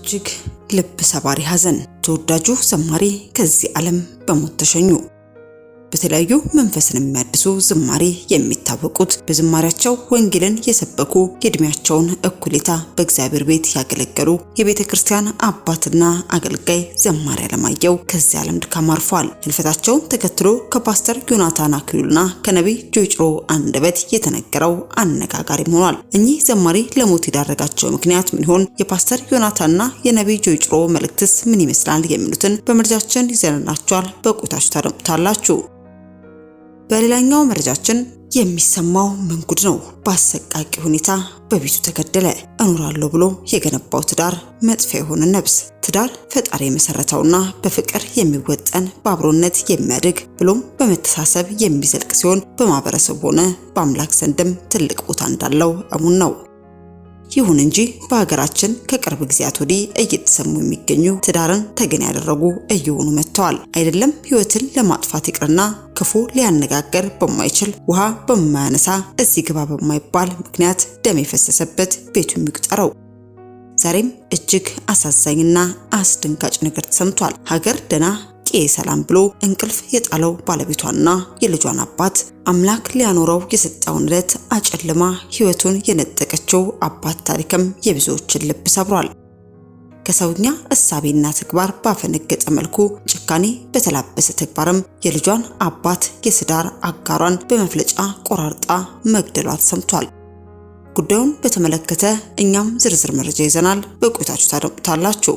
እጅግ ልብ ሰባሪ ሐዘን ተወዳጁ ዘማሪ ከዚህ ዓለም በሞት ተሸኙ። በተለያዩ መንፈስን የሚያድሱ ዝማሬ የሚታወቁት በዝማሬያቸው ወንጌልን የሰበኩ የእድሜያቸውን እኩሌታ በእግዚአብሔር ቤት ያገለገሉ የቤተ ክርስቲያን አባትና አገልጋይ ዘማሪ አለማየሁ ከዚህ ዓለም ድካም አርፈዋል። ህልፈታቸውን ተከትሎ ከፓስተር ዮናታን አክሊሉና ከነቢይ ጆይጭሮ አንደበት የተነገረው አነጋጋሪ ሆኗል። እኚህ ዘማሪ ለሞት የዳረጋቸው ምክንያት ምን ይሆን? የፓስተር ዮናታንና የነቢይ ጆይጭሮ መልእክትስ ምን ይመስላል? የሚሉትን በመረጃችን ይዘንላችኋል። በቆይታችሁ ታደምጡታላችሁ። በሌላኛው መረጃችን የሚሰማው ምን ጉድ ነው? በአሰቃቂ ሁኔታ በቤቱ ተገደለ። እኖራለሁ ብሎ የገነባው ትዳር መጥፊያ የሆነ ነብስ። ትዳር ፈጣሪ የመሰረተውና በፍቅር የሚወጠን በአብሮነት የሚያድግ ብሎም በመተሳሰብ የሚዘልቅ ሲሆን በማህበረሰቡ ሆነ በአምላክ ዘንድም ትልቅ ቦታ እንዳለው እሙን ነው። ይሁን እንጂ በሀገራችን ከቅርብ ጊዜያት ወዲህ እየተሰሙ የሚገኙ ትዳርን ተገን ያደረጉ እየሆኑ መጥተዋል። አይደለም ህይወትን ለማጥፋት ይቅርና ክፉ ሊያነጋገር በማይችል ውሃ በማያነሳ እዚህ ግባ በማይባል ምክንያት ደም የፈሰሰበት ቤቱ የሚቆጠረው ዛሬም እጅግ አሳዛኝና አስደንጋጭ ነገር ተሰምቷል። ሀገር ደና ሰላም ብሎ እንቅልፍ የጣለው ባለቤቷና የልጇን አባት አምላክ ሊያኖረው የሰጠውን ዕለት አጨልማ ህይወቱን የነጠቀችው አባት ታሪክም የብዙዎችን ልብ ሰብሯል። ከሰውኛ እሳቤና ተግባር ባፈነገጠ መልኩ ጭካኔ በተላበሰ ተግባርም የልጇን አባት የትዳር አጋሯን በመፍለጫ ቆራርጣ መግደሏ ተሰምቷል። ጉዳዩን በተመለከተ እኛም ዝርዝር መረጃ ይዘናል። በቆይታችሁ ታደምጡታላችሁ።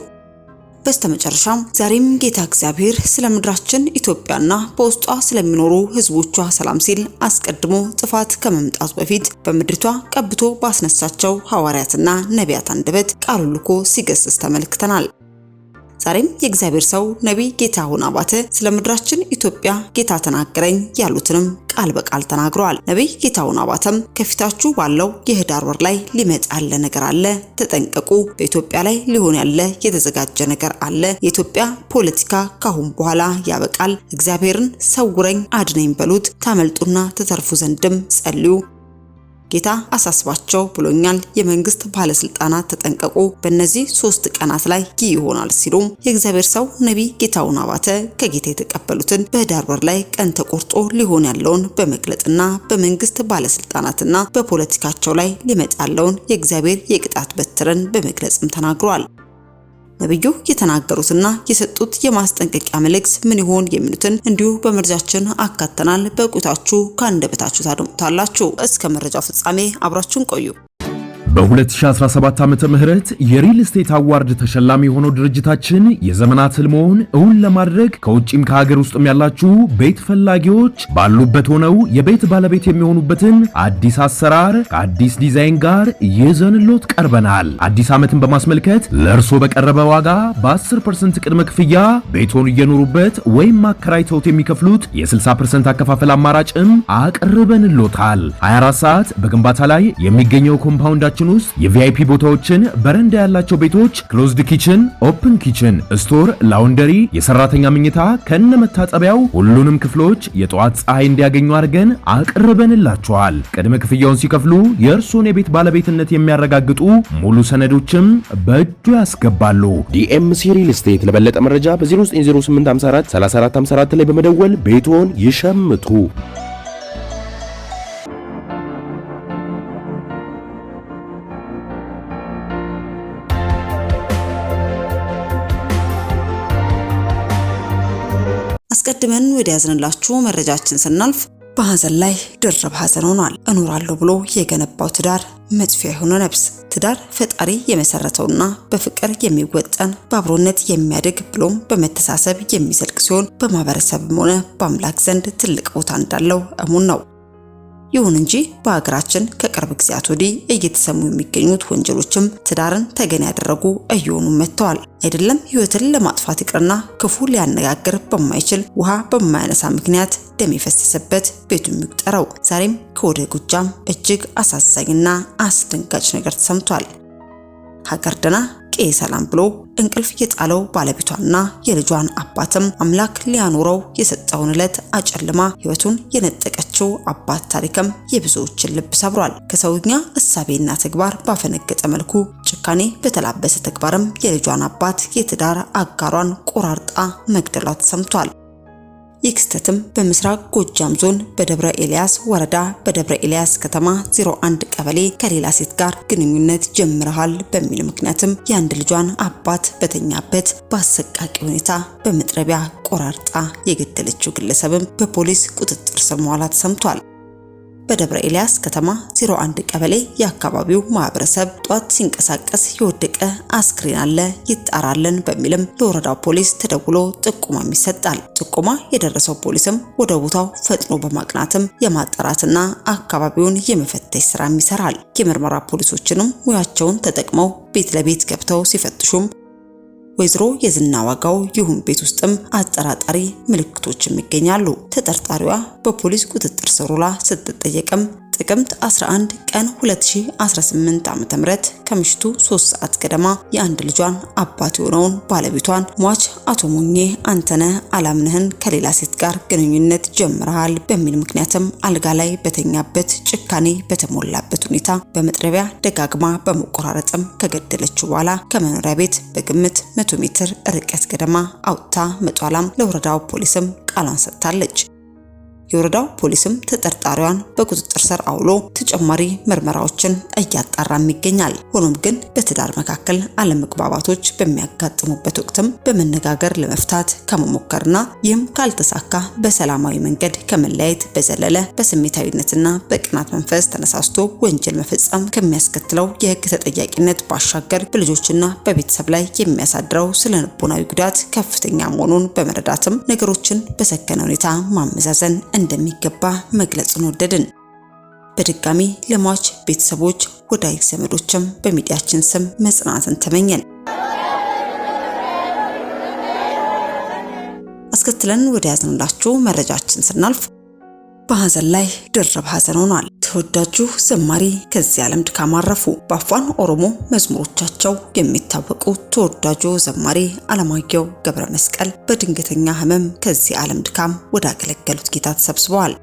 በስተመጨረሻም ዛሬም ጌታ እግዚአብሔር ስለ ምድራችን ኢትዮጵያና በውስጧ ስለሚኖሩ ህዝቦቿ ሰላም ሲል አስቀድሞ ጥፋት ከመምጣቱ በፊት በምድሪቷ ቀብቶ ባስነሳቸው ሐዋርያትና ነቢያት አንደበት ቃሉን ልኮ ሲገስጽ ተመልክተናል። ዛሬም የእግዚአብሔር ሰው ነቢይ ጌታሁን አባተ ስለ ምድራችን ኢትዮጵያ ጌታ ተናገረኝ ያሉትንም ቃል በቃል ተናግረዋል። ነቢይ ጌታሁን አባተም ከፊታችሁ ባለው የህዳር ወር ላይ ሊመጣ ያለ ነገር አለ፣ ተጠንቀቁ። በኢትዮጵያ ላይ ሊሆን ያለ የተዘጋጀ ነገር አለ። የኢትዮጵያ ፖለቲካ ካሁን በኋላ ያበቃል። እግዚአብሔርን ሰውረኝ አድነኝ በሉት፣ ታመልጡና ተተርፉ ዘንድም ጸልዩ። ጌታ አሳስባቸው ብሎኛል። የመንግስት ባለስልጣናት ተጠንቀቁ፣ በእነዚህ 3 ቀናት ላይ ይሆናል ሲሉም የእግዚአብሔር ሰው ነቢይ ጌታሁን አባተ ከጌታ የተቀበሉትን በህዳር ወር ላይ ቀን ተቆርጦ ሊሆን ያለውን በመግለጥና በመንግስት ባለስልጣናትና በፖለቲካቸው ላይ ሊመጣለውን የእግዚአብሔር የቅጣት በትርን በመግለጽም ተናግሯል። ነብዩ የተናገሩትና የሰጡት የማስጠንቀቂያ መልእክት ምን ይሆን የሚሉትን እንዲሁ በመረጃችን አካተናል። በቆይታችሁ ካንደበታችሁ ታደምጡታላችሁ። እስከ መረጃው ፍጻሜ አብራችሁን ቆዩ። በ2017 ዓመተ ምህረት የሪል ስቴት አዋርድ ተሸላሚ የሆነው ድርጅታችን የዘመናት ህልሞን እውን ለማድረግ ከውጪም ከሀገር ውስጥም ያላችሁ ቤት ፈላጊዎች ባሉበት ሆነው የቤት ባለቤት የሚሆኑበትን አዲስ አሰራር ከአዲስ ዲዛይን ጋር ይዘንሎት ቀርበናል። አዲስ ዓመትን በማስመልከት ለእርሶ በቀረበ ዋጋ በ10% ቅድመ ክፍያ ቤቶን እየኖሩበት ወይም ማከራይተውት የሚከፍሉት የ60% አከፋፈል አማራጭም አቅርበንሎታል። 24 ሰዓት በግንባታ ላይ የሚገኘው ኮምፓውንዳችን ውስጥ የቪአይፒ ቦታዎችን፣ በረንዳ ያላቸው ቤቶች፣ ክሎዝድ ኪችን፣ ኦፕን ኪችን፣ ስቶር፣ ላውንደሪ፣ የሰራተኛ መኝታ ከነመታጠቢያው ሁሉንም ክፍሎች የጧት ፀሐይ እንዲያገኙ አድርገን አቅርበንላቸዋል። ቅድመ ክፍያውን ሲከፍሉ የእርሶን የቤት ባለቤትነት የሚያረጋግጡ ሙሉ ሰነዶችም በእጁ ያስገባሉ። ዲኤምሲ ሪል ስቴት። ለበለጠ መረጃ በ090854 3454 ላይ በመደወል ቤቶን ይሸምቱ። አስቀድመን ወደ ያዝንላችሁ መረጃችን ስናልፍ በሐዘን ላይ ድርብ ሐዘን ሆኗል። እኖራለሁ ብሎ የገነባው ትዳር መጥፊያ የሆነ ነብስ። ትዳር ፈጣሪ የመሰረተውና በፍቅር የሚወጠን በአብሮነት የሚያድግ ብሎም በመተሳሰብ የሚዘልቅ ሲሆን በማህበረሰብም ሆነ በአምላክ ዘንድ ትልቅ ቦታ እንዳለው እሙን ነው። ይሁን እንጂ በሀገራችን ከቅርብ ጊዜያት ወዲህ እየተሰሙ የሚገኙት ወንጀሎችም ትዳርን ተገን ያደረጉ እየሆኑ መጥተዋል። አይደለም ህይወትን ለማጥፋት ይቅርና ክፉ ሊያነጋግር በማይችል ውሃ በማያነሳ ምክንያት ደም የፈሰሰበት ቤቱ የሚቆጠረው ዛሬም ከወደ ጎጃም እጅግ አሳዛኝና አስደንጋጭ ነገር ተሰምቷል። ሀገር ደና ሰላም ብሎ እንቅልፍ የጣለው ባለቤቷና የልጇን አባትም አምላክ ሊያኖረው የሰጠውን ዕለት አጨልማ ህይወቱን የነጠቀችው አባት ታሪክም የብዙዎችን ልብ ሰብሯል። ከሰውኛ እሳቤና ተግባር ባፈነገጠ መልኩ ጭካኔ በተላበሰ ተግባርም የልጇን አባት የትዳር አጋሯን ቆራርጣ መግደሏ ተሰምቷል። ይህ ክስተትም በምስራቅ ጎጃም ዞን በደብረ ኤልያስ ወረዳ በደብረ ኤልያስ ከተማ 01 ቀበሌ ከሌላ ሴት ጋር ግንኙነት ጀምረሃል በሚል ምክንያትም የአንድ ልጇን አባት በተኛበት በአሰቃቂ ሁኔታ በመጥረቢያ ቆራርጣ የገደለችው ግለሰብም በፖሊስ ቁጥጥር ስር መዋሏ ተሰምቷል። በደብረ ኤልያስ ከተማ 01 ቀበሌ የአካባቢው ማህበረሰብ ጧት ሲንቀሳቀስ የወደቀ አስክሬን አለ ይጣራልን በሚልም ለወረዳው ፖሊስ ተደውሎ ጥቆማ ይሰጣል። ጥቆማ የደረሰው ፖሊስም ወደ ቦታው ፈጥኖ በማቅናትም የማጣራትና አካባቢውን የመፈተሽ ስራ ይሰራል። የምርመራ ፖሊሶችንም ሙያቸውን ተጠቅመው ቤት ለቤት ገብተው ሲፈትሹም ወይዘሮ የዝና ዋጋው ይሁን ቤት ውስጥም አጠራጣሪ ምልክቶችም ይገኛሉ። ተጠርጣሪዋ በፖሊስ ቁጥጥር ስር ውላ ስትጠየቅም ጥቅምት 11 ቀን 2018 ዓ.ም ከምሽቱ 3 ሰዓት ገደማ የአንድ ልጇን አባት የሆነውን ባለቤቷን ሟች አቶ ሞኜ አንተነህ አላምነህን ከሌላ ሴት ጋር ግንኙነት ጀምረሃል በሚል ምክንያትም አልጋ ላይ በተኛበት ጭካኔ በተሞላበት ሁኔታ በመጥረቢያ ደጋግማ በመቆራረጥም ከገደለችው በኋላ ከመኖሪያ ቤት በግምት 100 ሜትር ርቀት ገደማ አውጥታ መጧላም ለወረዳው ፖሊስም ቃሏን ሰጥታለች። የወረዳው ፖሊስም ተጠርጣሪዋን በቁጥጥር ስር አውሎ ተጨማሪ ምርመራዎችን እያጣራም ይገኛል። ሆኖም ግን በትዳር መካከል አለመግባባቶች በሚያጋጥሙበት ወቅትም በመነጋገር ለመፍታት ከመሞከርና ይህም ካልተሳካ በሰላማዊ መንገድ ከመለያየት በዘለለ በስሜታዊነትና በቅናት መንፈስ ተነሳስቶ ወንጀል መፈጸም ከሚያስከትለው የሕግ ተጠያቂነት ባሻገር በልጆችና በቤተሰብ ላይ የሚያሳድረው ስለልቦናዊ ጉዳት ከፍተኛ መሆኑን በመረዳትም ነገሮችን በሰከነ ሁኔታ ማመዛዘን እንደሚገባ መግለጽን ወደድን። በድጋሚ ለሟች ቤተሰቦች ወዳጅ ዘመዶችም በሚዲያችን ስም መጽናናትን ተመኘን። አስከትለን ወደ ያዝንላችሁ መረጃችን ስናልፍ በሐዘን ላይ ድርብ ሐዘን ሆኗል። ተወዳጁ ዘማሪ ከዚህ ዓለም ድካም አረፉ። በአፋን ኦሮሞ መዝሙሮቻቸው የሚታወቁ ተወዳጁ ዘማሪ አለማየሁ ገብረ መስቀል በድንገተኛ ህመም ከዚህ ዓለም ድካም ወደ አገለገሉት ጌታ ተሰብስበዋል።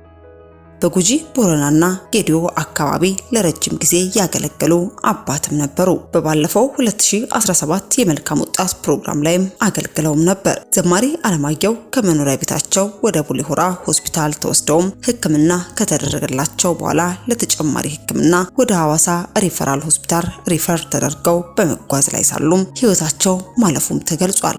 በጉጂ ቦረናና ጌዲዮ አካባቢ ለረጅም ጊዜ ያገለገሉ አባትም ነበሩ። በባለፈው 2017 የመልካም ወጣት ፕሮግራም ላይም አገልግለውም ነበር። ዘማሪ አለማየሁ ከመኖሪያ ቤታቸው ወደ ቡሌ ሆራ ሆስፒታል ተወስደው ሕክምና ከተደረገላቸው በኋላ ለተጨማሪ ሕክምና ወደ ሐዋሳ ሪፈራል ሆስፒታል ሪፈር ተደርገው በመጓዝ ላይ ሳሉም ህይወታቸው ማለፉም ተገልጿል።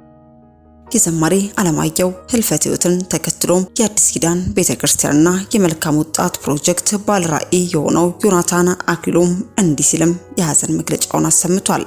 የዘማሪ አለማየሁ ህልፈተ ህይወትን ተከትሎ የአዲስ ኪዳን ቤተክርስቲያንና የመልካም ወጣት ፕሮጀክት ባለራዕይ የሆነው ዮናታን አክሊሎም እንዲህ ሲልም የሐዘን መግለጫውን አሰምቷል።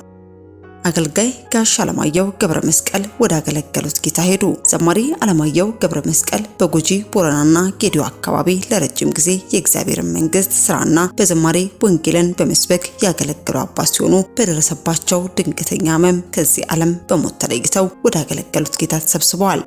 አገልጋይ ጋሽ አለማየሁ ገብረ መስቀል ወደ አገለገሉት ጌታ ሄዱ። ዘማሪ አለማየሁ ገብረ መስቀል በጉጂ ቦረናና ጌዲዮ አካባቢ ለረጅም ጊዜ የእግዚአብሔርን መንግስት ስራና በዘማሪ ወንጌልን በመስበክ ያገለገሉ አባት ሲሆኑ በደረሰባቸው ድንገተኛ ህመም ከዚህ ዓለም በሞት ተለይተው ወደ አገለገሉት ጌታ ተሰብስበዋል።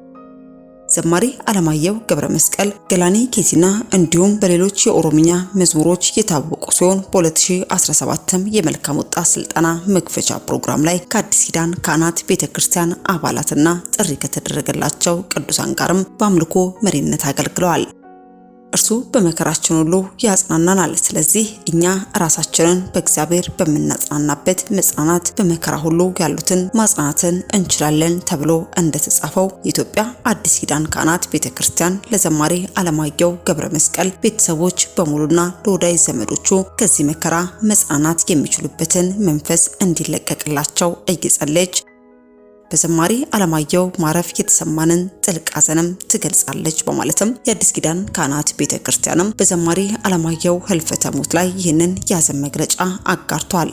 ዘማሪ አለማየሁ ገብረ መስቀል ገላኒ ኬሲና እንዲሁም በሌሎች የኦሮሚኛ መዝሙሮች የታወቁ ሲሆን በ2017 የመልካም ወጣት ስልጠና መክፈቻ ፕሮግራም ላይ ከአዲስ ኪዳን ካህናት ቤተክርስቲያን አባላትና ጥሪ ከተደረገላቸው ቅዱሳን ጋርም በአምልኮ መሪነት አገልግለዋል። እርሱ በመከራችን ሁሉ ያጽናናናል። ስለዚህ እኛ ራሳችንን በእግዚአብሔር በመናጽናናበት መጽናናት በመከራ ሁሉ ያሉትን ማጽናናትን እንችላለን ተብሎ እንደተጻፈው የኢትዮጵያ አዲስ ኪዳን ካህናት ቤተክርስቲያን ለዘማሪ አለማየሁ ገብረ መስቀል ቤተሰቦች በሙሉና ለወዳጅ ዘመዶቹ ከዚህ መከራ መጽናናት የሚችሉበትን መንፈስ እንዲለቀቅላቸው እየጸለየች በዘማሪ አለማየሁ ማረፍ የተሰማንን ጥልቅ ሐዘንም ትገልጻለች በማለትም የአዲስ ኪዳን ካህናት ቤተክርስቲያንም በዘማሪ አለማየሁ ህልፈተ ሞት ላይ ይህንን የሐዘን መግለጫ አጋርቷል።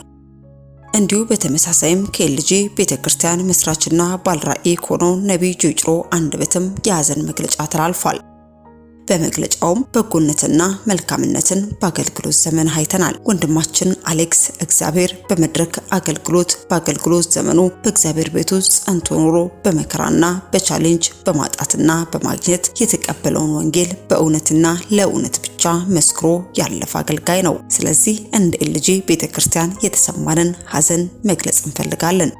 እንዲሁ በተመሳሳይም ከኤልጂ ቤተክርስቲያን መስራችና ባለራዕይ ሆኖ ነብይ ጆይጭሮ አንደበትም የሐዘን መግለጫ ተላልፏል። በመግለጫውም በጎነትና መልካምነትን በአገልግሎት ዘመን አይተናል። ወንድማችን አሌክስ እግዚአብሔር በመድረክ በአገልግሎት ዘመኑ በእግዚአብሔር ቤት ውስጥ ጸንቶ ኖሮ በመከራና በቻሌንጅ በማጣትና በማግኘት የተቀበለውን ወንጌል በእውነትና ለእውነት ብቻ መስክሮ ያለፈ አገልጋይ ነው። ስለዚህ እንደ ኤልጂ ቤተክርስቲያን የተሰማንን ሐዘን መግለጽ እንፈልጋለን።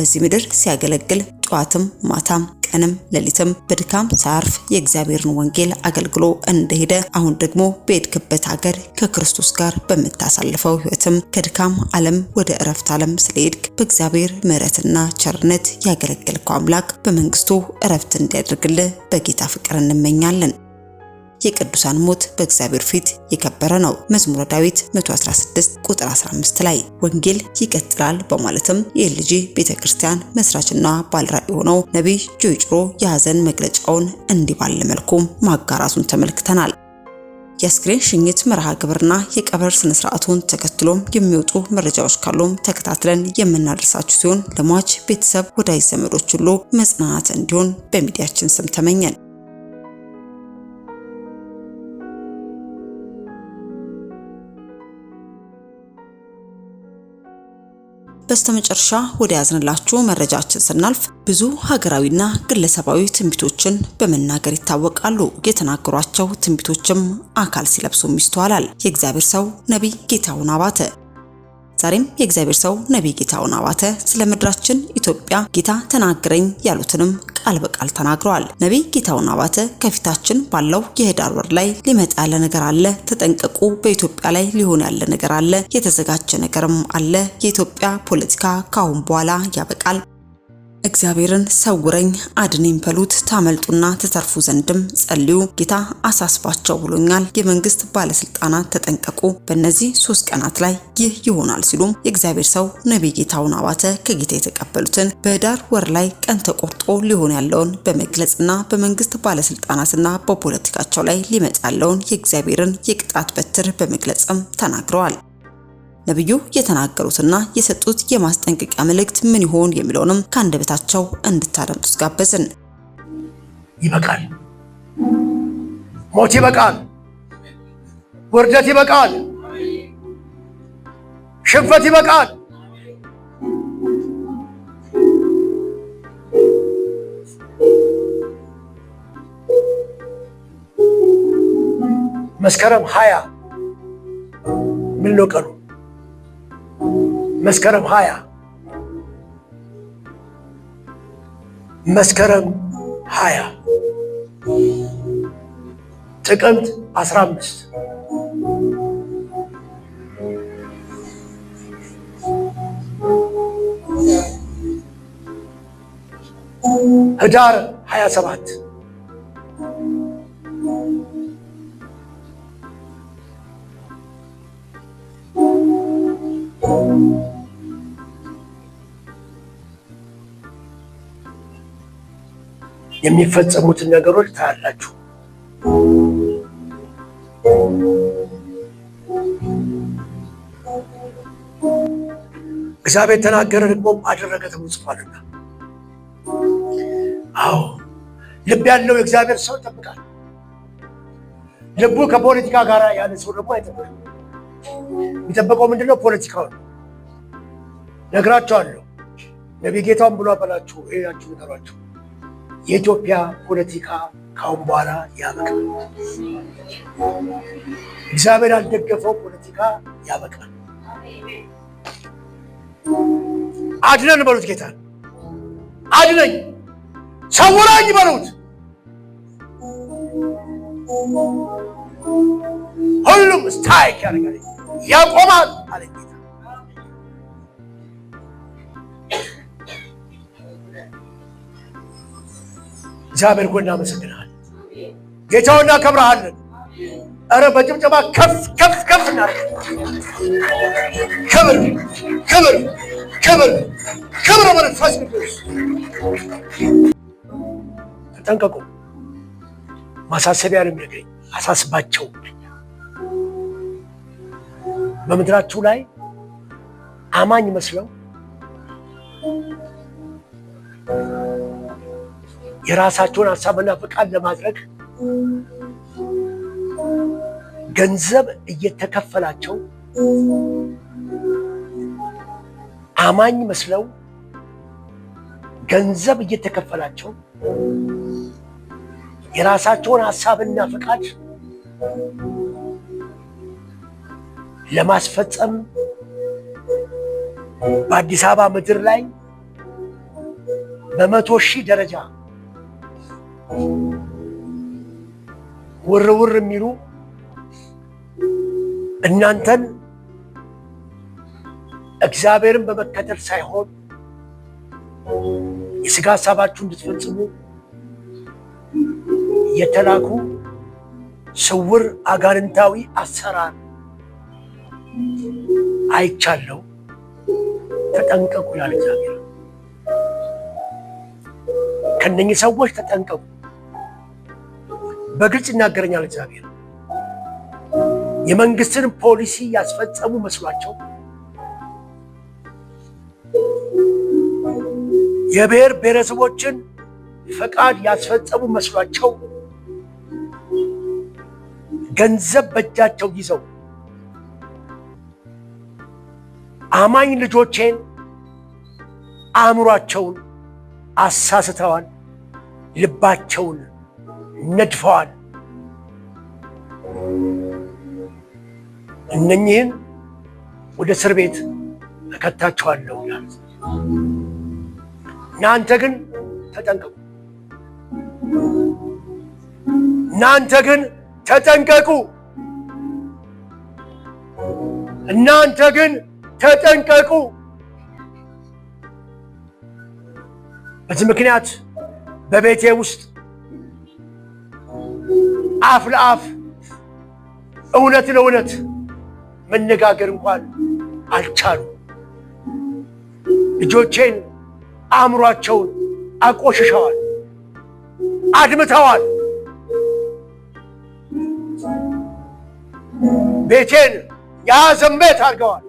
በዚህ ምድር ሲያገለግል ጧትም ማታም ቀንም ሌሊትም በድካም ሳያርፍ የእግዚአብሔርን ወንጌል አገልግሎ እንደሄደ አሁን ደግሞ በሄድክበት ሀገር ከክርስቶስ ጋር በምታሳልፈው ሕይወትም ከድካም ዓለም ወደ ዕረፍት ዓለም ስለሄድክ በእግዚአብሔር ምሕረትና ቸርነት ያገለገልከው አምላክ በመንግስቱ ዕረፍት እንዲያደርግልህ በጌታ ፍቅር እንመኛለን። የቅዱሳን ሞት በእግዚአብሔር ፊት የከበረ ነው። መዝሙረ ዳዊት 116 ቁጥር 15 ላይ ወንጌል ይቀጥላል በማለትም የኤልጂ ቤተክርስቲያን መስራችና ባለራዕይ የሆነው ነቢይ ጆይ ጭሮ የሐዘን መግለጫውን እንዲህ ባለ መልኩ ማጋራቱን ተመልክተናል። የአስክሬን ሽኝት መርሃ ግብርና የቀብር ስነ ስርዓቱን ተከትሎም የሚወጡ መረጃዎች ካሉም ተከታትለን የምናደርሳችሁ ሲሆን ለሟች ቤተሰብ፣ ወዳጅ ዘመዶች ሁሉ መጽናናት እንዲሆን በሚዲያችን ስም ተመኘን። በስተመጨረሻ ወደ ያዝንላችሁ መረጃችን ስናልፍ ብዙ ሀገራዊና ግለሰባዊ ትንቢቶችን በመናገር ይታወቃሉ። የተናገሯቸው ትንቢቶችም አካል ሲለብሱም ይስተዋላል። የእግዚአብሔር ሰው ነቢይ ጌታሁን አባተ ዛሬም የእግዚአብሔር ሰው ነቢይ ጌታሁን አባተ ስለ ምድራችን ኢትዮጵያ ጌታ ተናገረኝ ያሉትንም ቃል በቃል ተናግረዋል። ነቢይ ጌታሁን አባተ ከፊታችን ባለው የህዳር ወር ላይ ሊመጣ ያለ ነገር አለ፣ ተጠንቀቁ፣ በኢትዮጵያ ላይ ሊሆን ያለ ነገር አለ፣ የተዘጋጀ ነገርም አለ፣ የኢትዮጵያ ፖለቲካ ካሁን በኋላ ያበቃል፣ እግዚአብሔርን ሰውረኝ አድነኝ በሉት፣ ታመልጡና ተተርፉ ዘንድም ጸልዩ፣ ጌታ አሳስባቸው ብሎኛል፣ የመንግስት ባለስልጣናት ተጠንቀቁ፣ በእነዚህ 3 ቀናት ላይ ይህ ይሆናል ሲሉም የእግዚአብሔር ሰው ነቢይ ጌታሁን አባተ ከጌታ የተቀበሉትን በህዳር ወር ላይ ቀን ተቆርጦ ሊሆን ያለውን በመግለጽና በመንግስት ባለስልጣናትና በፖለቲካቸው ላይ ሊመጣ ያለውን የእግዚአብሔርን የቅጣት በትር በመግለጽም ተናግረዋል። ነብዩ የተናገሩትና የሰጡት የማስጠንቀቂያ መልእክት ምን ይሆን የሚለውንም ከአንደበታቸው እንድታደምጡት ጋበዝን። ይበቃል፣ ሞት ይበቃል፣ ውርደት ይበቃል፣ ሽንፈት ይበቃል። መስከረም 20 ምን ነው ቀኑ? መስከረም 20 መስከረም 20 ጥቅምት 15 ህዳር 27 የሚፈጸሙትን ነገሮች ታያላችሁ። እግዚአብሔር ተናገረ ደግሞ አደረገ ተብሎ ጽፏልና። አዎ ልብ ያለው የእግዚአብሔር ሰው ይጠብቃል። ልቡ ከፖለቲካ ጋር ያለ ሰው ደግሞ አይጠብቅም። የሚጠብቀው ምንድነው? ፖለቲካው ነው። ነግራቸዋለሁ። ነቢይ ጌታውን ብሎ አበላችሁ ይሄያችሁ ነገሯቸው። የኢትዮጵያ ፖለቲካ ካሁን በኋላ ያበቃል። እግዚአብሔር ያልደገፈው ፖለቲካ ያበቃል። አድነን በሉት፣ ጌታ አድነኝ፣ ሰውረኝ በሉት። ሁሉም ስታይክ ያደርጋል፣ ያቆማል አለ ጌታ። እግዚአብሔር ሆይ እናመሰግናለን። ጌታውን እናከብረሃለን። ኧረ በጭብጨባ ከፍ ከፍ ከፍ እናደርጋለን። ክብር ክብር ክብር ክብር መንፈስ ቅዱስ። ተጠንቀቁ። ማሳሰቢያ ነው የሚነግረኝ። አሳስባቸው። በምድራችሁ ላይ አማኝ መስለው የራሳቸውን ሐሳብና ፈቃድ ለማድረግ ገንዘብ እየተከፈላቸው አማኝ መስለው ገንዘብ እየተከፈላቸው የራሳቸውን ሐሳብና ፈቃድ ለማስፈጸም በአዲስ አበባ ምድር ላይ በ100,000 ደረጃ ውርውር የሚሉ እናንተን እግዚአብሔርን በመከተል ሳይሆን የሥጋ ሐሳባችሁ እንድትፈጽሙ የተላኩ ስውር አጋንንታዊ አሰራር አይቻለሁ፣ ተጠንቀቁ ያለ እግዚአብሔር። ከነኚህ ሰዎች ተጠንቀቁ፣ በግልጽ ይናገረኛል እግዚአብሔር። የመንግስትን ፖሊሲ ያስፈጸሙ መስሏቸው፣ የብሔር ብሔረሰቦችን ፈቃድ ያስፈጸሙ መስሏቸው ገንዘብ በእጃቸው ይዘው አማኝ ልጆቼን አእምሯቸውን አሳስተዋል፣ ልባቸውን ነድፈዋል። እነኚህን ወደ እስር ቤት እከታቸዋለሁ ይላል። እናንተ ግን ተጠንቀቁ፣ እናንተ ግን ተጠንቀቁ፣ እናንተ ግን ተጠንቀቁ። በዚህ ምክንያት በቤቴ ውስጥ አፍ ለአፍ እውነት ለእውነት መነጋገር እንኳን አልቻሉ። ልጆቼን አእምሯቸውን አቆሽሸዋል፣ አድምተዋል። ቤቴን የሐዘን ቤት አድርገዋል።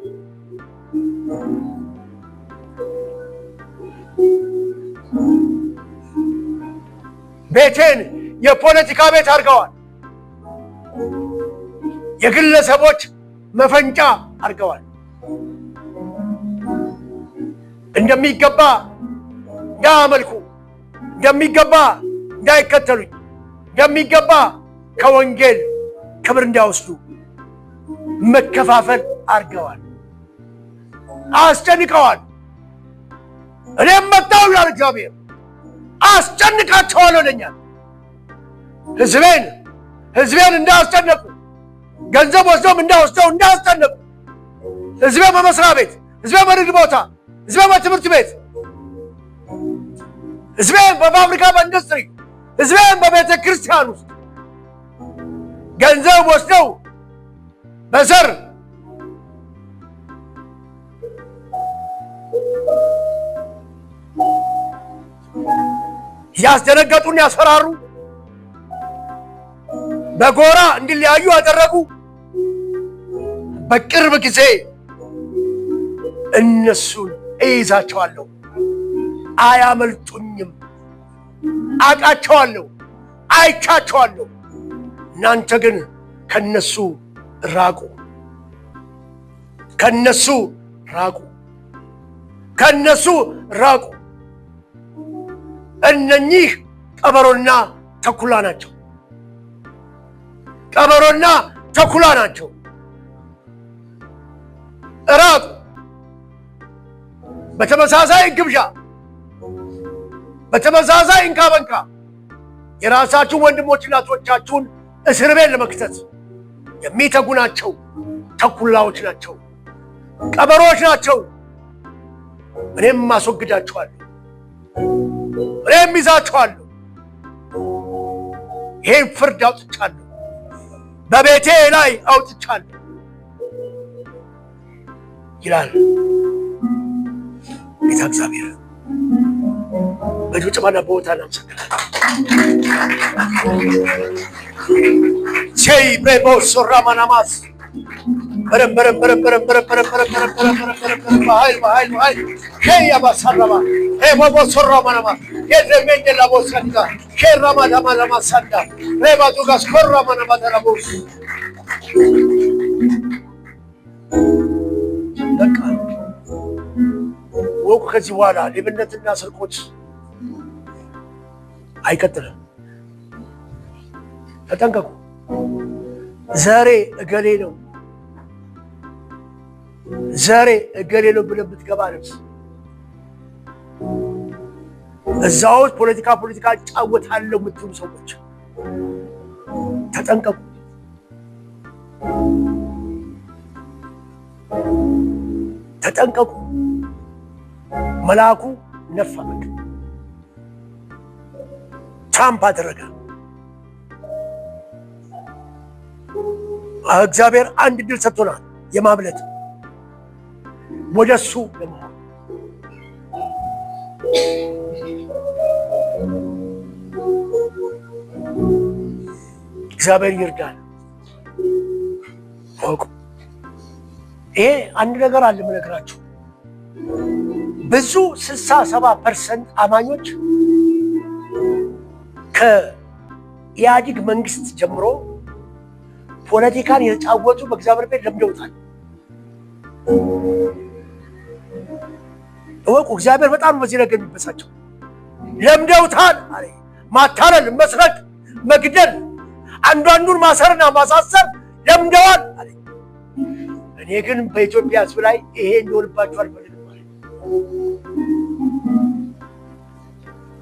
ቤቴን የፖለቲካ ቤት አድርገዋል። የግለሰቦች መፈንጫ አድርገዋል። እንደሚገባ እንዳያመልኩ፣ እንደሚገባ እንዳይከተሉኝ፣ እንደሚገባ ከወንጌል ክብር እንዳይወስዱ መከፋፈል አድርገዋል፣ አስጨንቀዋል። እኔም መጣሁ ይላል እግዚአብሔር፣ አስጨንቃቸዋለሁ ይለኛል። ሕዝቤን እንዳስጨነቁ፣ ገንዘብ ወስደውም እንዳስጨነቁ፣ ሕዝቤ በመስሪያ ቤት፣ ሕዝቤ በንግድ ቦታ፣ ሕዝቤ በትምህርት ቤት፣ ሕዝቤ በፋብሪካ በኢንዱስትሪ፣ ሕዝቤ በቤተ ክርስቲያን ውስጥ ገንዘብ ወስደው በዘር ያስደነገጡን፣ ያስፈራሩ፣ በጎራ እንዲለያዩ ያደረጉ፣ በቅርብ ጊዜ እነሱን እይዛቸዋለሁ፣ አያመልጡኝም። አቃቸዋለሁ፣ አይቻቸዋለሁ። እናንተ ግን ከነሱ ራቁ፣ ከነሱ ራቁ፣ ከነሱ ራቁ። እነኚህ ቀበሮና ተኩላ ናቸው፣ ቀበሮና ተኩላ ናቸው። ራቁ። በተመሳሳይ ግብዣ፣ በተመሳሳይ እንካ በንካ የራሳችሁን ወንድሞች እናቶቻችሁን እስር ቤት ለመክተት የሚተጉ ናቸው። ተኩላዎች ናቸው፣ ቀበሮች ናቸው። እኔም ማስወግዳችኋለሁ፣ እኔም ይዛችኋለሁ። ይሄን ፍርድ አውጥቻለሁ፣ በቤቴ ላይ አውጥቻለሁ ይላል ጌታ እግዚአብሔር። በጭብጨባና በሆታ እናመሰግናለን። ቼይ ብሬቦ ሶራማናማስ ሼይ አባሳራማ ሬቦቦ ሶራማናማ የዘሜንደ ላቦሳንጋ ሼራማዳማ ለማሳንዳ ሬባቱጋስ ኮራማናማ ተራቦስ በቃ ወቁ። ከዚህ በኋላ ሌብነትና ስርቆት አይቀጥልም። ተጠንቀቁ። ዘሬ እገሌ ነው፣ ዘሬ እገሌ ነው ብለህ ብትገባ ነፍስ እዛው ፖለቲካ ጫወታለሁ የምትሉ ሰዎች ተጠንቀቁ። ተጠንቀቁ። መልአኩ ነፋ፣ በቃ ትራምፕ አደረገ። እግዚአብሔር አንድ ድል ሰጥቶናል፣ የማምለጥ ወደሱ ለመሆን። እግዚአብሔር ይርዳል። ይሄ አንድ ነገር አለ የምነግራችሁ። ብዙ 67% አማኞች ከኢህአዴግ መንግስት ጀምሮ ፖለቲካን የተጫወቱ በእግዚአብሔር ቤት ለምደውታል። እወቁ፣ እግዚአብሔር በጣም በዚህ ነገር የሚበሳቸው ለምደውታል። ማታለል፣ መስረቅ፣ መግደል፣ አንዱን ማሰርና ማሳሰር ለምደዋል። እኔ ግን በኢትዮጵያ ሕዝብ ላይ ይሄ እንዲሆንባቸው አልፈልግም።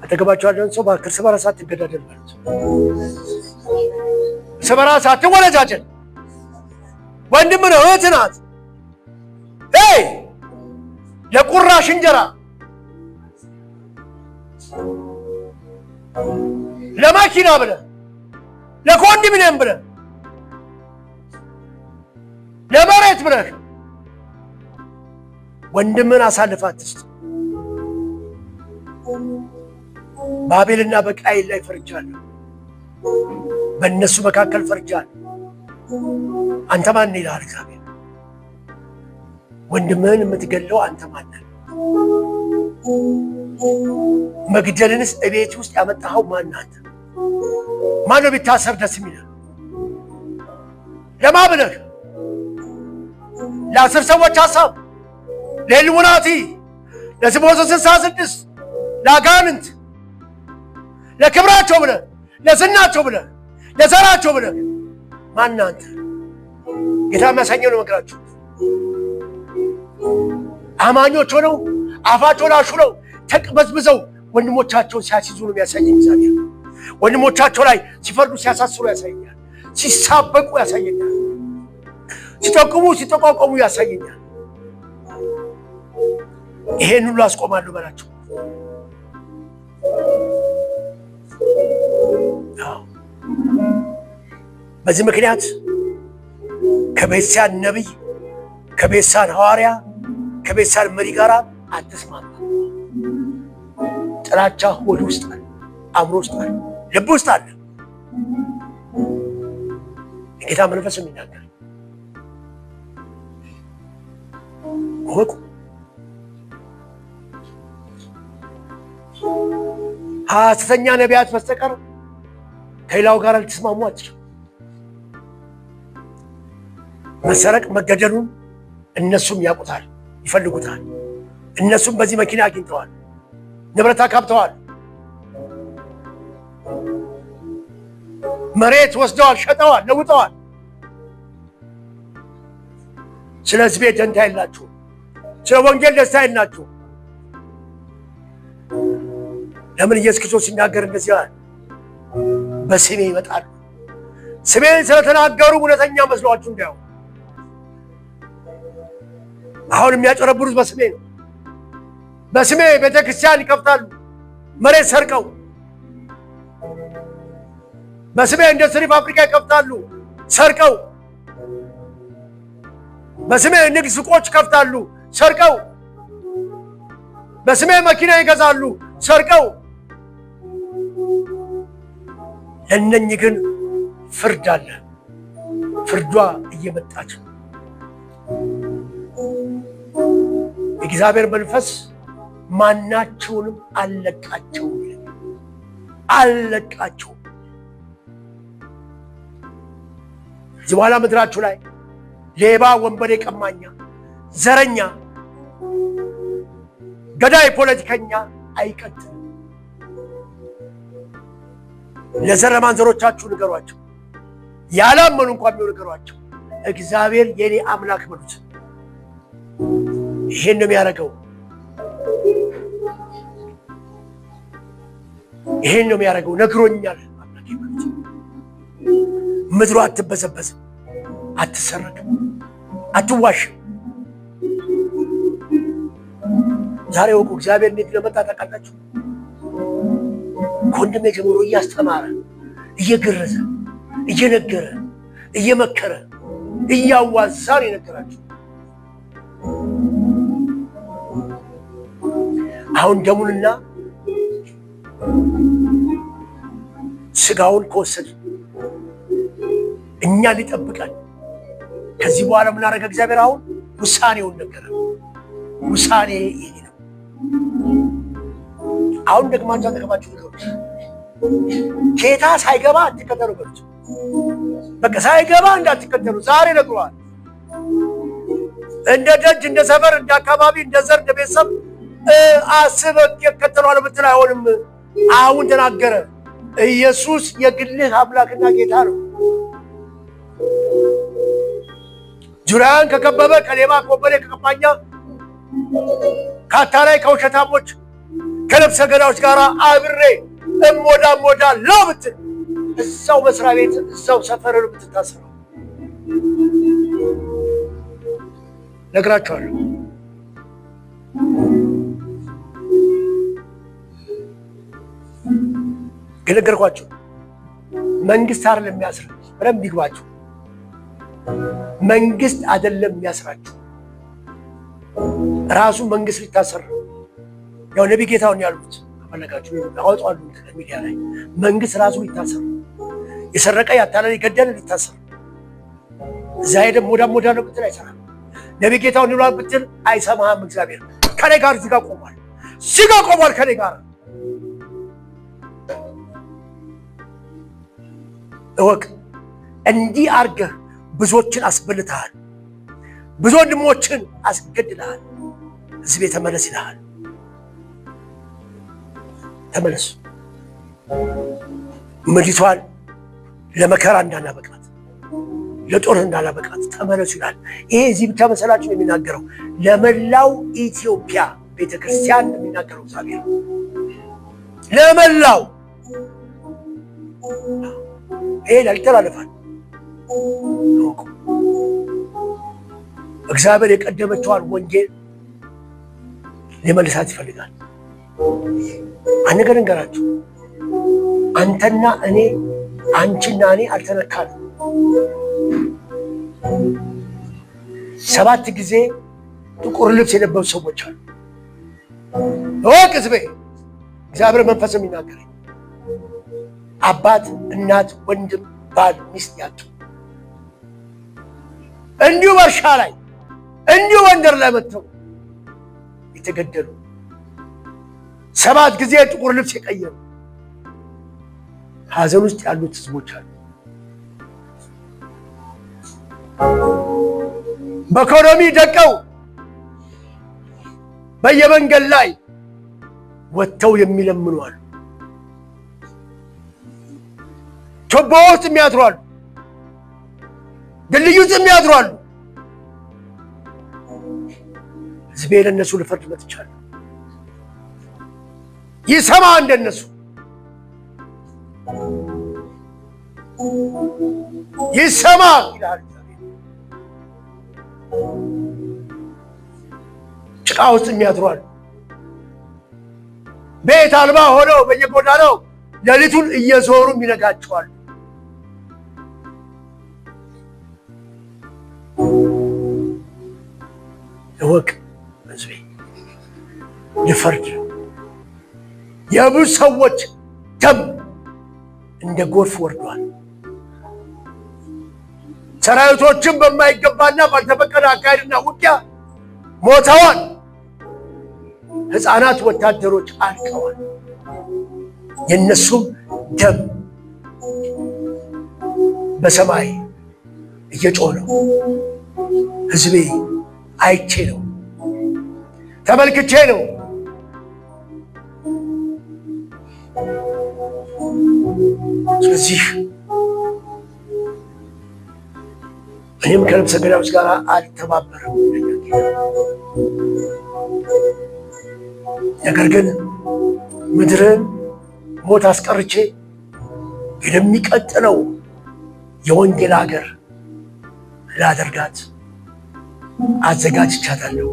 አጠገባቸው ያለውን ሰው እርስ በርስ አትገዳደል ማለት ነው። እርስ በርስ አትወነጃጀል። ወንድም ነው፣ እህት ናት። ለቁራሽ እንጀራ ለማኪና ብለህ ለኮንዶሚኒየም ብለህ ለመሬት ብለህ ወንድምን አሳልፈህ አትስጥ። በአቤልና በቃይል ላይ ፈርጃለሁ፣ በእነሱ መካከል ፈርጃለሁ። አንተ ማን ይልሃል እግዚአብሔር? ወንድምህን የምትገለው አንተ ማን ነህ? መግደልንስ እቤት ውስጥ ያመጣኸው ማን አንተ? ማን ነው ቢታሰብ ደስ የሚልህ? ለማ ብለህ ለ10 ሰዎች ሀሳብ፣ ለኢሉሚናቲ፣ ለስሞተ 66 ለአጋንንት፣ ለክብራቸው ብለህ፣ ለዝናቸው ብለህ፣ ለዘራቸው ብለህ ማን አንተ? ጌታ የሚያሳየው ነው መከራችሁ። አማኞች ሆነው አፋቸውን አሹለው ተቅበዝብዘው ወንድሞቻቸውን ሲያስይዙ ነው የሚያሳየኝ እግዚአብሔር። ወንድሞቻቸው ላይ ሲፈርዱ ሲያሳስሩ ያሳየኛል። ሲሳበቁ ያሳየኛል። ሲጠቁሙ ሲጠቋቋሙ ያሳየኛል። ይሄን ሁሉ አስቆማለሁ በላቸው። በዚህ ምክንያት ከቤተሳን ነቢይ፣ ከቤተሳን ሐዋርያ፣ ከቤተሳን መሪ ጋር አትስማማ። ጥላቻ ሆድ ውስጥ አለ፣ አእምሮ ውስጥ አለ፣ ልብ ውስጥ አለ። የጌታ መንፈስ የሚናገር ወቁ። ሐሰተኛ ነቢያት በስተቀር ከሌላው ጋር ልትስማሙ አትችሉ። መሰረቅ መገደሉን እነሱም ያውቁታል፣ ይፈልጉታል። እነሱም በዚህ መኪና አግኝተዋል፣ ንብረት አካብተዋል፣ መሬት ወስደዋል፣ ሸጠዋል፣ ለውጠዋል። ስለ ሕዝቤ ደንታ የላችሁ፣ ስለ ወንጌል ደስታ የላችሁ። ለምን ኢየሱስ ክርስቶስ ሲናገር እንደዚህ ይላል? በስሜ ይመጣሉ። ስሜን ስለተናገሩ እውነተኛ መስሏችሁ እንዳይሆን። አሁን የሚያጨረብሩት በስሜ ነው። በስሜ ቤተክርስቲያን ይከፍታሉ፣ መሬት ሰርቀው። በስሜ ኢንዱስትሪ ፋብሪካ ይከፍታሉ፣ ሰርቀው። በስሜ ንግድ ሱቆች ይከፍታሉ፣ ሰርቀው። በስሜ መኪና ይገዛሉ፣ ሰርቀው። ለእነኝህ ግን ፍርድ አለ። ፍርዷ እየመጣች ነው። የእግዚአብሔር መንፈስ ማናቸውንም አልለቃቸውም፣ አልለቃቸውም። ከዚህ በኋላ ምድራችሁ ላይ ሌባ፣ ወንበዴ፣ ቀማኛ፣ ዘረኛ፣ ገዳይ ፖለቲከኛ አይቀጥልም። ለዘረ ማንዘሮቻችሁ ንገሯቸው። ያላመኑ እንኳን ቢሆን ንገሯቸው። እግዚአብሔር የኔ አምላክ በሉት። ይሄን ነው የሚያደርገው። ይሄን ነው የሚያደርገው። ነግሮኛል አምላኬ ማለት ምድሩ አትበዘበዝም፣ አትሰረቅም፣ አትዋሽም። ዛሬ ወቁ እግዚአብሔር እንዴት ለመጣ ታውቃላችሁ? ከወንድሜ ጀምሮ እያስተማረ እየገረዘ እየነገረ እየመከረ እያዋዛ ነው የነገራችሁ። አሁን ደሙንና ስጋውን ከወሰድ እኛ ሊጠብቀን ከዚህ በኋላ ምን አደረገ እግዚአብሔር? አሁን ውሳኔውን ነገረ። ውሳኔ ይሄ ነው። አሁን ደግማችሁ ተቀባችሁ ነው። ጌታ ሳይገባ አትከተሉ በሉት። በቃ ሳይገባ እንዳትከተሉ ዛሬ ነግሯል። እንደ ደጅ እንደ ሰፈር እንደ አካባቢ እንደ ዘር እንደ ቤተሰብ አስበህ ይከተሏል ብትል አይሆንም። አሁን ተናገረ። ኢየሱስ የግልህ አምላክና ጌታ ነው። ዙሪያን ከከበበ ከሌባ ከወንበዴ ከቀማኛ ከአታላይ ከውሸታሞች ከነፍሰ ገዳዮች ጋር አብሬ እሞዳ ለው ብትል እዛው መስሪያ ቤት እዛው ሰፈር ብትታሰረው ነግራቸዋለሁ። ገለገርኳቸው። መንግስት አይደለም የሚያስረው። በደንብ ይግባችሁ። መንግስት አይደለም የሚያስራችሁ። ራሱ መንግስት ሊታሰር ያው ነብይ ጌታውን ያሉት አመለካችሁ ያወጣሉ ሚዲያ ላይ መንግስት ራሱ ሊታሰር የሰረቀ ያታለለ የገደለ ሊታሰር እዛ ሄደ ሞዳ ነው ብትል አይሰራም። ነብይ ጌታውን ይሏል ብትል አይሰማህም። እግዚአብሔር ከኔ ጋር እዚህ ጋር ቆሟል ከኔ ጋር እወቅ። እንዲህ አርገህ ብዙዎችን አስበልተሃል፣ ብዙ ወንድሞችን አስገድለሃል። ሕዝቤ ተመለስ ይልሃል። ተመለሱ። ምድሪቷን ለመከራ እንዳናበቃት፣ ለጦርነት እንዳናበቃት ተመለሱ ይላል። ይሄ እዚህ ብቻ መሰላችሁ የሚናገረው ለመላው ኢትዮጵያ ቤተክርስቲያን የሚናገረው እግዚአብሔር ለመላው ይሄ ላልተላለፋል። እግዚአብሔር የቀደመችዋን ወንጌል ሊመልሳት ይፈልጋል። አንድ ነገር እንገራችሁ። አንተና እኔ አንቺና እኔ አልተነካንም። 7 ጊዜ ጥቁር ልብስ የለበሱ ሰዎች አሉ። እወቅ ሕዝቤ፣ እግዚአብሔር መንፈስ የሚናገረኝ አባት፣ እናት፣ ወንድም፣ ባል፣ ሚስት ያጡ እንዲሁ በእርሻ ላይ እንዲሁ መንደር ላይ መጥተው የተገደሉ 7 ጊዜ ጥቁር ልብስ የቀየሩ ሐዘን ውስጥ ያሉት ህዝቦች አሉ። በኢኮኖሚ ደቀው በየመንገድ ላይ ወጥተው የሚለምኑ አሉ። ቱቦ ውስጥ የሚያድሩ አሉ። ድልድይ ውስጥ የሚያድሩ አሉ። ሕዝቤ ለእነሱ ልፈርድ መጥቻለሁ። ይሰማ እንደነሱ ይሰማ ይላል። ጭቃ ውስጥ የሚያድሩ አሉ። ቤት አልባ ሆነው በየጎዳናው ሌሊቱን እየዞሩ ይነጋቸዋል። እወቅ ሕዝቤ፣ ልፈርድ። የብዙ ሰዎች ደም እንደ ጎርፍ ወርዷል። ሰራዊቶችን በማይገባና ባልተፈቀደ አካሄድና ውጊያ ሞተዋል። ሕፃናት ወታደሮች አልቀዋል። የነሱም ደም በሰማይ እየጮኸ ነው። ሕዝቤ አይቼ ነው፣ ተመልክቼ ነው። ስለዚህ እኔም ከነፍሰ ገዳዮች ጋር አልተባበረም። ነገር ግን ምድርን ሞት አስቀርቼ የሚቀጥለው የወንጌል ሀገር ላደርጋት አዘጋጅቻታለሁ።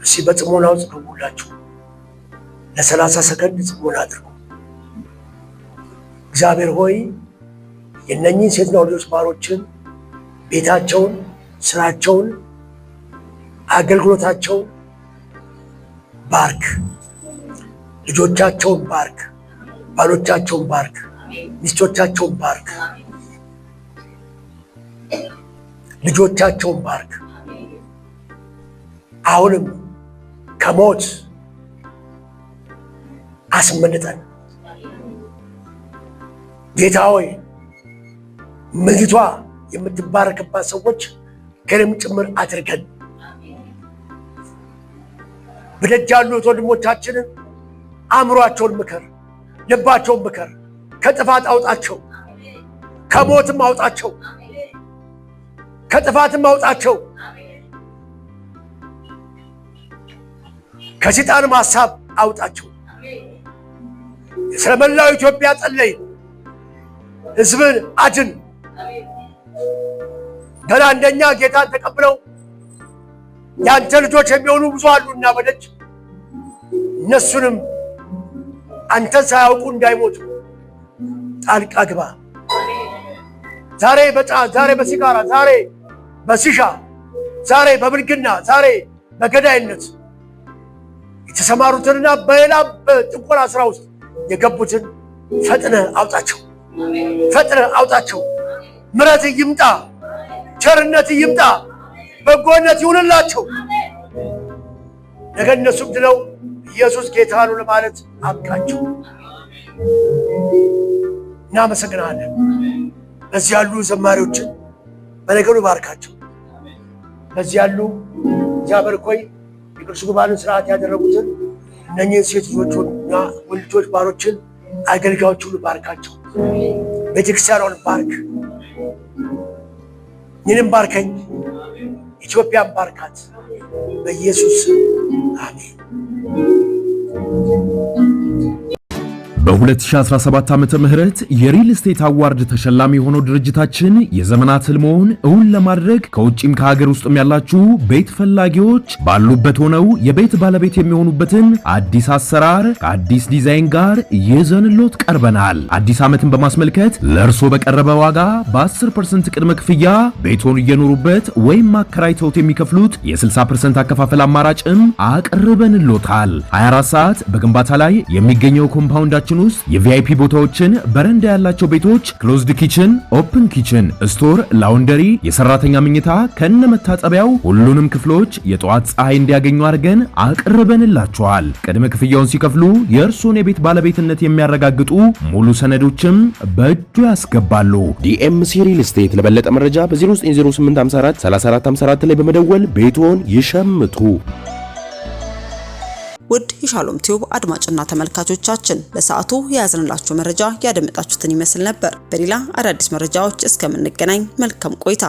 እሺ በጽሞና ውስጥ ሁላችሁ ለ30 ሰከንድ ጽሞና አድርጉ። እግዚአብሔር ሆይ የእነኚህን ሴትና ወንዶች ባሮችን ቤታቸውን፣ ስራቸውን፣ አገልግሎታቸውን ባርክ። ልጆቻቸውን ባርክ፣ ባሎቻቸውን ባርክ፣ ሚስቶቻቸውን ባርክ፣ ልጆቻቸውን ባርክ። አሁንም ከሞት አስመልጠን ጌታ ሆይ ምድሪቷ የምትባረክባት ሰዎች ከእኔም ጭምር አድርገን። በደጅ ያሉት ወንድሞቻችንን አእምሯቸውን ምከር፣ ልባቸውን ምከር፣ ከጥፋት አውጣቸው፣ ከሞትም አውጣቸው፣ ከጥፋትም አውጣቸው፣ ከሰይጣንም ሐሳብ አውጣቸው። ስለመላው ኢትዮጵያ ጸለይ፣ ሕዝብን አድን። ገና እንደኛ ጌታን ተቀብለው ያንተ ልጆች የሚሆኑ ብዙ አሉና በደጅ እነሱንም አንተን ሳያውቁ እንዳይሞቱ ጣልቃ ግባ። ዛሬ በጫት፣ ዛሬ በሲጋራ፣ ዛሬ በሲሻ፣ ዛሬ በብልግና፣ ዛሬ በገዳይነት የተሰማሩትንና በሌላ በጥንቆላ ስራ ውስጥ የገቡትን ፈጥነህ አውጣቸው፣ ፈጥነህ አውጣቸው። ምሕረት ይምጣ፣ ቸርነት ይምጣ፣ በጎነት ይሁንላቸው። ነገ እነሱም ድለው ኢየሱስ ጌታ ነው ለማለት አብቃቸው። እናመሰግናለን። በዚህ ያሉ ዘማሪዎችን በነገሩ ባርካቸው። በዚህ ያሉ እግዚአብሔር ሆይ የቅዱስ ቁርባንን ስርዓት ያደረጉትን እነኚህን ሴት ልጆችና ወንድ ልጆች ባሮችን አገልጋዮች ሁሉ ባርካቸው። ቤተክርስቲያኗን ባርክ፣ እኔንም ባርከኝ፣ ኢትዮጵያን ባርካት። በኢየሱስ አሜን። በ2017 ዓመተ ምህረት የሪል ስቴት አዋርድ ተሸላሚ የሆነው ድርጅታችን የዘመናት ህልሞን እውን ለማድረግ ከውጪም ከሀገር ውስጥም ያላችሁ ቤት ፈላጊዎች ባሉበት ሆነው የቤት ባለቤት የሚሆኑበትን አዲስ አሰራር ከአዲስ ዲዛይን ጋር ይዘንሎት ቀርበናል። አዲስ ዓመትን በማስመልከት ለእርሶ በቀረበ ዋጋ በ10% ቅድመ ክፍያ ቤቶን እየኖሩበት ወይም አከራይተውት የሚከፍሉት የ60% አከፋፈል አማራጭም አቅርበንሎታል። 24 ሰዓት በግንባታ ላይ የሚገኘው ኮምፓውንዳችን ውስጥ የቪአይፒ ቦታዎችን፣ በረንዳ ያላቸው ቤቶች፣ ክሎዝድ ኪችን፣ ኦፕን ኪችን፣ ስቶር፣ ላውንደሪ፣ የሰራተኛ መኝታ ከነመታጠቢያው ሁሉንም ክፍሎች የጠዋት ፀሐይ እንዲያገኙ አድርገን አቅርበንላቸዋል። ቅድመ ክፍያውን ሲከፍሉ የእርሶን የቤት ባለቤትነት የሚያረጋግጡ ሙሉ ሰነዶችም በእጁ ያስገባሉ። ዲኤምሲ ሪል ስቴት። ለበለጠ መረጃ በ090854 3454 ላይ በመደወል ቤቶን ይሸምቱ። ውድ የሻሎም ቲዩብ አድማጭና ተመልካቾቻችን ለሰዓቱ የያዝንላችሁ መረጃ ያደመጣችሁትን ይመስል ነበር። በሌላ አዳዲስ መረጃዎች እስከምንገናኝ መልካም ቆይታ